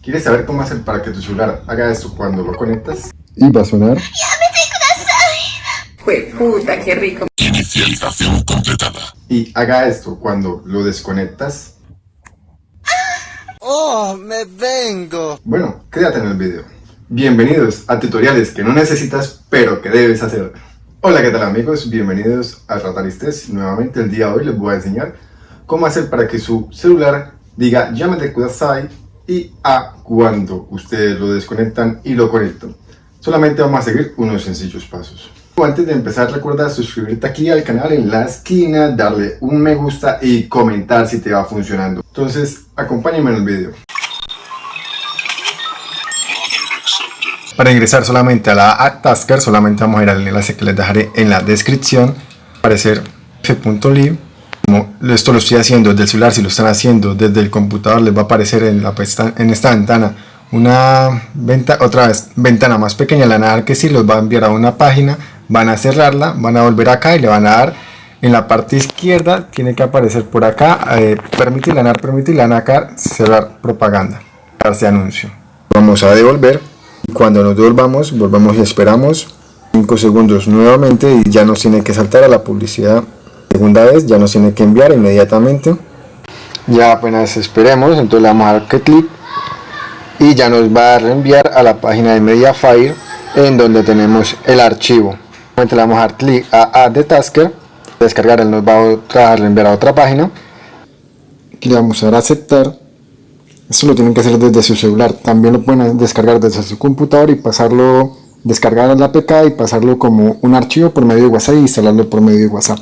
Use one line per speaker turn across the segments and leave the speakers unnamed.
¿Quieres saber cómo hacer para que tu celular haga esto cuando lo conectas? Y va a sonar.
¡Jueputa, qué rico!
Inicialización completada.
Y haga esto cuando lo desconectas.
¡Oh, me vengo!
Bueno, quédate en el video. Bienvenidos a tutoriales que no necesitas, pero que debes hacer. Hola, ¿qué tal amigos? Bienvenidos a Rataristes. Nuevamente el día de hoy les voy a enseñar cómo hacer para que su celular diga Yamete Kudasai y a cuando ustedes lo desconectan y lo conectan. Solamente vamos a seguir unos sencillos pasos. Antes de empezar, recuerda suscribirte aquí al canal en la esquina, darle un me gusta y comentar si te va funcionando. Entonces, acompáñenme en el video. Para ingresar solamente a la App Tasker, solamente vamos a ir al enlace que les dejaré en la descripción. Aparecer f.lib. Como esto lo estoy haciendo desde el celular, si lo están haciendo desde el computador, les va a aparecer en esta ventana una ventana más pequeña. Le van a dar que sí, los va a enviar a una página, van a cerrarla, van a volver acá y le van a dar en la parte izquierda, tiene que aparecer por acá, permitir, le van a dar permitir, le van a dar cerrar propaganda, darse anuncio. Vamos a devolver y cuando nos devolvamos, volvamos y esperamos 5 segundos nuevamente y ya nos tiene que saltar a la publicidad. Segunda vez, ya nos tiene que enviar inmediatamente. Ya apenas esperemos, entonces le vamos a dar que clic y ya nos va a reenviar a la página de Mediafire en donde tenemos el archivo. Le vamos a dar clic a Add the Tasker, descargar, él nos va a reenviar a otra página. Aquí le vamos a dar a aceptar. Esto lo tienen que hacer desde su celular, también lo pueden descargar desde su computador y pasarlo, descargar la APK y pasarlo como un archivo por medio de WhatsApp y instalarlo por medio de WhatsApp.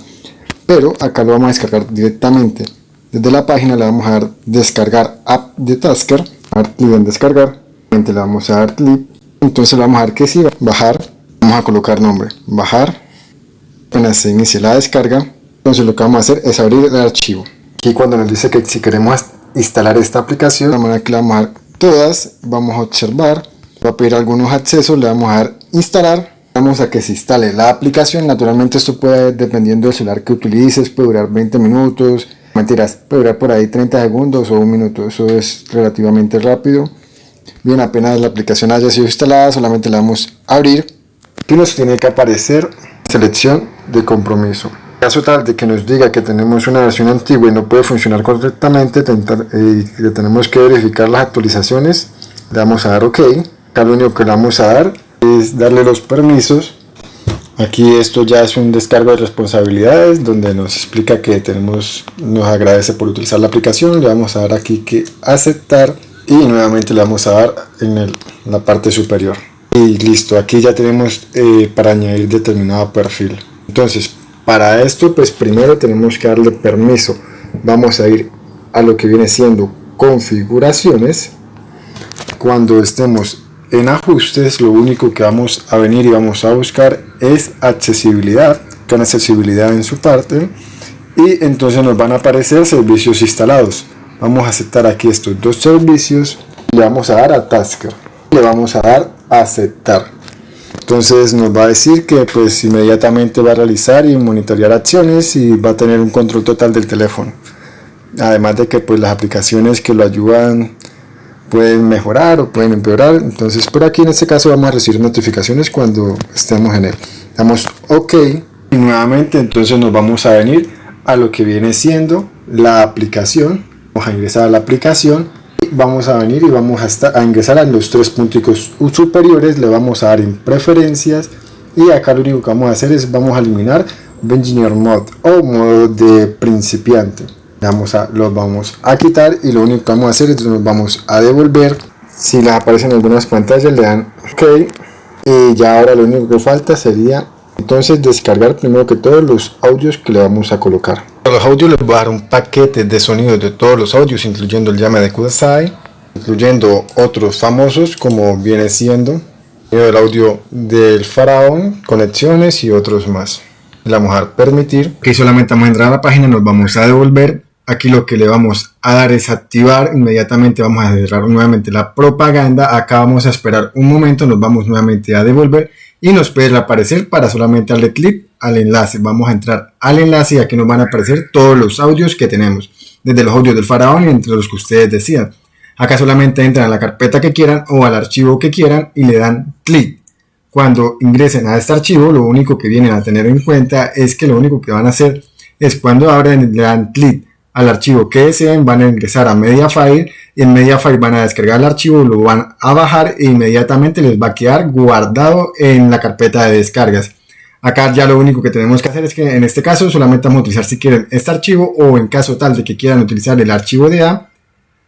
Pero acá lo vamos a descargar directamente desde la página. Le vamos a dar descargar app de Tasker, dar clic en descargar, le vamos a dar clic, entonces le vamos a dar que sí, bajar, vamos a colocar nombre, bajar, apenas se inicie la descarga, entonces lo que vamos a hacer es abrir el archivo. Aquí cuando nos dice que si queremos instalar esta aplicación, de la manera que le vamos a dar todas, vamos a observar, va a pedir algunos accesos, le vamos a dar instalar. Vamos a que se instale la aplicación. Naturalmente esto puede, dependiendo del celular que utilices, puede durar 20 minutos, mentiras, puede durar por ahí 30 segundos o un minuto, eso es relativamente rápido. Bien, apenas la aplicación haya sido instalada, solamente la vamos a abrir y nos tiene que aparecer selección de compromiso. En caso tal de que nos diga que tenemos una versión antigua y no puede funcionar correctamente y que tenemos que verificar las actualizaciones, le vamos a dar OK. Acá lo único que le vamos a dar es darle los permisos. Aquí esto ya es un descargo de responsabilidades donde nos explica que nos agradece por utilizar la aplicación. Le vamos a dar aquí que aceptar y nuevamente le vamos a dar en la parte superior y listo. Aquí ya tenemos para añadir determinado perfil. Entonces para esto pues primero tenemos que darle permiso. Vamos a ir a lo que viene siendo configuraciones. Cuando estemos en ajustes, lo único que vamos a venir y vamos a buscar es accesibilidad, con accesibilidad en su parte, y entonces nos van a aparecer servicios instalados. Vamos a aceptar aquí estos dos servicios, le vamos a dar a Tasker, le vamos a dar a aceptar. Entonces nos va a decir que pues inmediatamente va a realizar y monitorear acciones y va a tener un control total del teléfono. Además de que pues las aplicaciones que lo ayudan pueden mejorar o pueden empeorar. Entonces por aquí en este caso vamos a recibir notificaciones cuando estemos en él. Damos OK y nuevamente entonces nos vamos a venir a lo que viene siendo la aplicación. Vamos a ingresar a la aplicación y vamos a venir y vamos a ingresar a los tres punticos superiores. Le vamos a dar en preferencias y acá lo único que vamos a hacer es vamos a eliminar Beginner Mode o modo de principiante. Los vamos a quitar y lo único que vamos a hacer es nos vamos a devolver. Si les aparecen algunas pantallas le dan OK y ya ahora lo único que falta sería entonces descargar primero que todos los audios que le vamos a colocar. A los audios les voy a dar un paquete de sonidos de todos los audios, incluyendo el Yamete Kudasai, incluyendo otros famosos como viene siendo el audio del faraón, conexiones y otros más. Le vamos a dar permitir. Aquí solamente vamos a entrar a la página, nos vamos a devolver. Aquí lo que le vamos a dar es activar, inmediatamente vamos a cerrar nuevamente la propaganda. Acá vamos a esperar un momento, nos vamos nuevamente a devolver y nos puede reaparecer para solamente darle clic al enlace. Vamos a entrar al enlace y aquí nos van a aparecer todos los audios que tenemos, desde los audios del faraón y entre los que ustedes decidan. Acá solamente entran a la carpeta que quieran o al archivo que quieran y le dan clic. Cuando ingresen a este archivo, lo único que vienen a tener en cuenta es que lo único que van a hacer es cuando abren, le dan clic al archivo que deseen, van a ingresar a Mediafire y en Mediafire van a descargar el archivo, lo van a bajar e inmediatamente les va a quedar guardado en la carpeta de descargas. Acá ya lo único que tenemos que hacer es que en este caso solamente vamos a utilizar si quieren este archivo, o en caso tal de que quieran utilizar el archivo de A,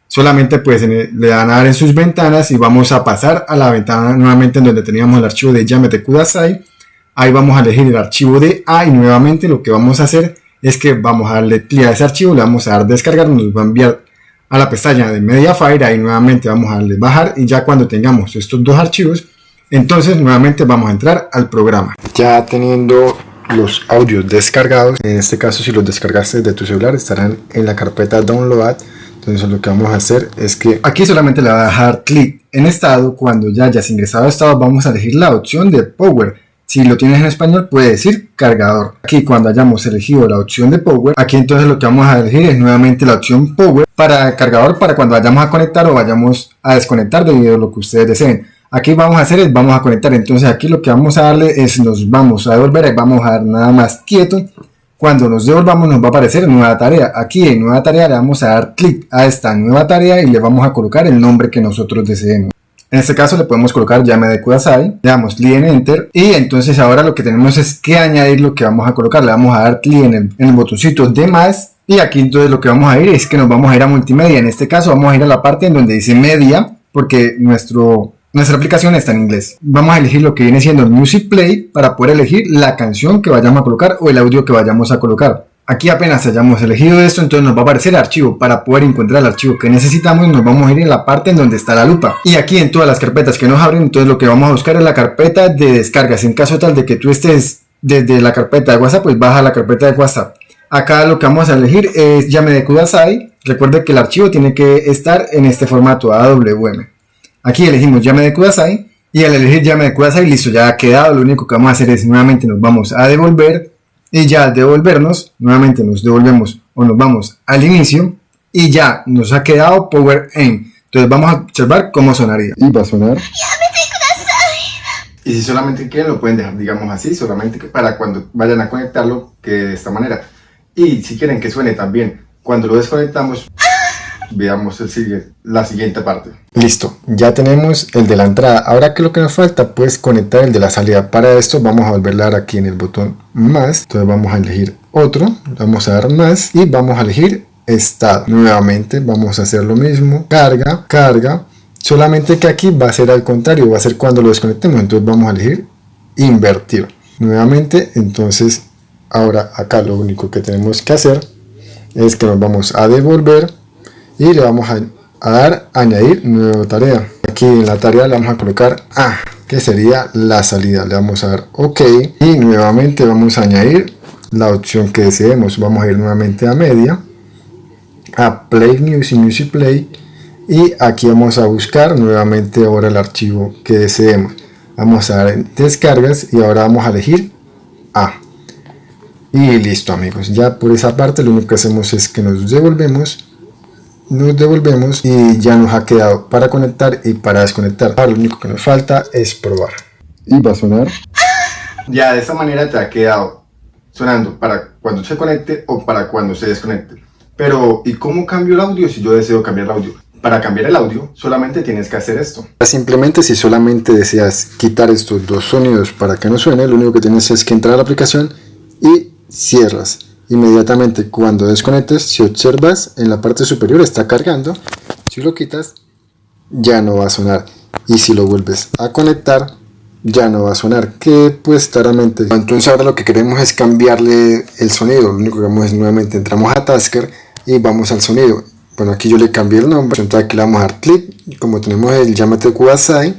solamente pues le dan a dar en sus ventanas y vamos a pasar a la ventana nuevamente en donde teníamos el archivo de Yamete Kudasai. Ahí vamos a elegir el archivo de A y nuevamente lo que vamos a hacer es que vamos a darle clic a ese archivo, le vamos a dar descargar, nos va a enviar a la pestaña de Mediafire, ahí nuevamente vamos a darle bajar y ya cuando tengamos estos dos archivos, entonces nuevamente vamos a entrar al programa. Ya teniendo los audios descargados, en este caso si los descargaste de tu celular estarán en la carpeta Download. Entonces lo que vamos a hacer es que aquí solamente le va a dejar clic en estado. Cuando ya hayas ingresado a estado vamos a elegir la opción de Power. Si lo tienes en español puede decir cargador. Aquí cuando hayamos elegido la opción de Power, aquí entonces lo que vamos a elegir es nuevamente la opción Power para cargador, para cuando vayamos a conectar o vayamos a desconectar debido a lo que ustedes deseen. Aquí vamos a hacer es vamos a conectar, entonces aquí lo que vamos a darle es nos vamos a devolver, ahí vamos a dar nada más quieto. Cuando nos devolvamos nos va a aparecer nueva tarea. Aquí en nueva tarea le vamos a dar clic a esta nueva tarea y le vamos a colocar el nombre que nosotros deseemos. En este caso le podemos colocar Yamete Kudasai, le damos clic en Enter y entonces ahora lo que tenemos es que añadir lo que vamos a colocar. Le vamos a dar clic en el botoncito de más y aquí entonces lo que vamos a ir es que nos vamos a ir a multimedia. En este caso vamos a ir a la parte en donde dice media porque nuestra aplicación está en inglés. Vamos a elegir lo que viene siendo el Music Play para poder elegir la canción que vayamos a colocar o el audio que vayamos a colocar. Aquí apenas hayamos elegido esto, entonces nos va a aparecer el archivo. Para poder encontrar el archivo que necesitamos nos vamos a ir en la parte en donde está la lupa. Y aquí en todas las carpetas que nos abren, entonces lo que vamos a buscar es la carpeta de descargas. En caso tal de que tú estés desde la carpeta de WhatsApp, pues baja la carpeta de WhatsApp. Acá lo que vamos a elegir es Yamete Kudasai. Recuerde que el archivo tiene que estar en este formato AWM. Aquí elegimos Yamete Kudasai y al elegir Yamete Kudasai, listo, ya ha quedado. Lo único que vamos a hacer es nuevamente nos vamos a devolver y ya al devolvernos, nuevamente nos devolvemos o nos vamos al inicio y ya nos ha quedado Power Aim. Entonces vamos a observar cómo sonaría. Y va a sonar. Y si solamente quieren lo pueden dejar, digamos así, solamente que para cuando vayan a conectarlo, que de esta manera. Y si quieren que suene también cuando lo desconectamos, veamos la siguiente parte. Listo, ya tenemos el de la entrada. Ahora que lo que nos falta, pues conectar el de la salida. Para esto vamos a volver a dar aquí en el botón más. Entonces vamos a elegir otro, vamos a dar más y vamos a elegir estado. Nuevamente vamos a hacer lo mismo, carga, solamente que aquí va a ser al contrario, va a ser cuando lo desconectemos. Entonces vamos a elegir invertir. Nuevamente, entonces ahora acá lo único que tenemos que hacer es que nos vamos a devolver y le vamos a dar añadir nueva tarea. Aquí en la tarea le vamos a colocar A, que sería la salida. Le vamos a dar OK y nuevamente vamos a añadir la opción que deseemos. Vamos a ir nuevamente a media, a Play Music Play y aquí vamos a buscar nuevamente ahora el archivo que deseemos. Vamos a dar en descargas y ahora vamos a elegir A. Y listo, amigos, ya por esa parte lo único que hacemos es que nos devolvemos y ya nos ha quedado para conectar y para desconectar. Ahora lo único que nos falta es probar. Y va a sonar. Ya de esta manera te ha quedado sonando para cuando se conecte o para cuando se desconecte. Pero ¿y cómo cambio el audio si yo deseo cambiar el audio? Para cambiar el audio solamente tienes que hacer esto. Simplemente si solamente deseas quitar estos dos sonidos para que no suene, lo único que tienes es que entrar a la aplicación y cierras. Inmediatamente cuando desconectes, si observas en la parte superior está cargando. Si lo quitas ya no va a sonar y si lo vuelves a conectar ya no va a sonar, que pues claramente. Entonces ahora lo que queremos es cambiarle el sonido. Lo único que vamos es nuevamente entramos a Tasker y vamos al sonido. Bueno, aquí yo le cambié el nombre, entonces aquí le vamos a dar clic. Como tenemos el Yamete Kudasai,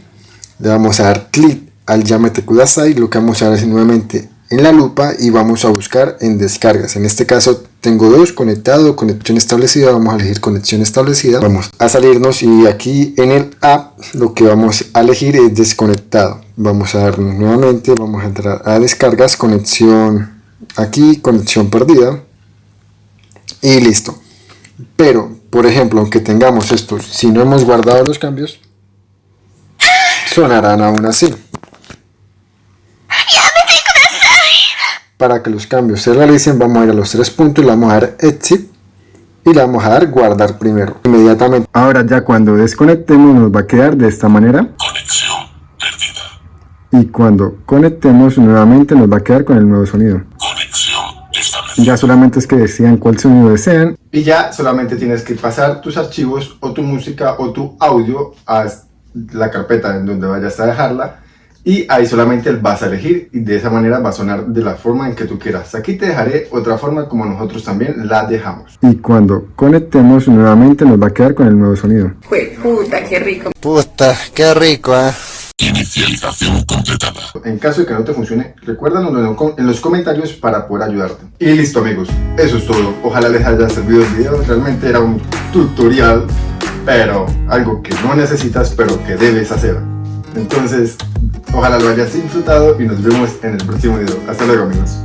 le vamos a dar clic al Yamete Kudasai. Lo que vamos a dar es nuevamente en la lupa y vamos a buscar en descargas. En este caso tengo dos, conectado, conexión establecida. Vamos a elegir conexión establecida, vamos a salirnos y aquí en el app lo que vamos a elegir es desconectado. Vamos a darnos nuevamente, vamos a entrar a descargas, conexión aquí, conexión perdida y listo. Pero Por ejemplo, aunque tengamos estos, si no hemos guardado los cambios, sonarán aún así. Para que los cambios se realicen, vamos a ir a los 3 puntos, le vamos a dar Exit y le vamos a dar Guardar primero. Inmediatamente. Ahora ya cuando desconectemos nos va a quedar de esta manera.
Conexión perdida.
Y cuando conectemos nuevamente nos va a quedar con el nuevo sonido.
Conexión establecida.
Ya solamente es que decidan cuál sonido desean. Y ya solamente tienes que pasar tus archivos o tu música o tu audio a la carpeta en donde vayas a dejarla. Y ahí solamente vas a elegir y de esa manera va a sonar de la forma en que tú quieras. Aquí te dejaré otra forma como nosotros también la dejamos. Y cuando conectemos nuevamente nos va a quedar con el nuevo sonido.
Puta, qué rico.
Puta, qué rico,
Inicialización completada.
En caso de que no te funcione, recuérdanos en los comentarios para poder ayudarte. Y listo amigos, eso es todo. Ojalá les haya servido el video. Realmente era un tutorial, pero algo que no necesitas, pero que debes hacer. Entonces, ojalá lo hayas disfrutado y nos vemos en el próximo video. Hasta luego amigos.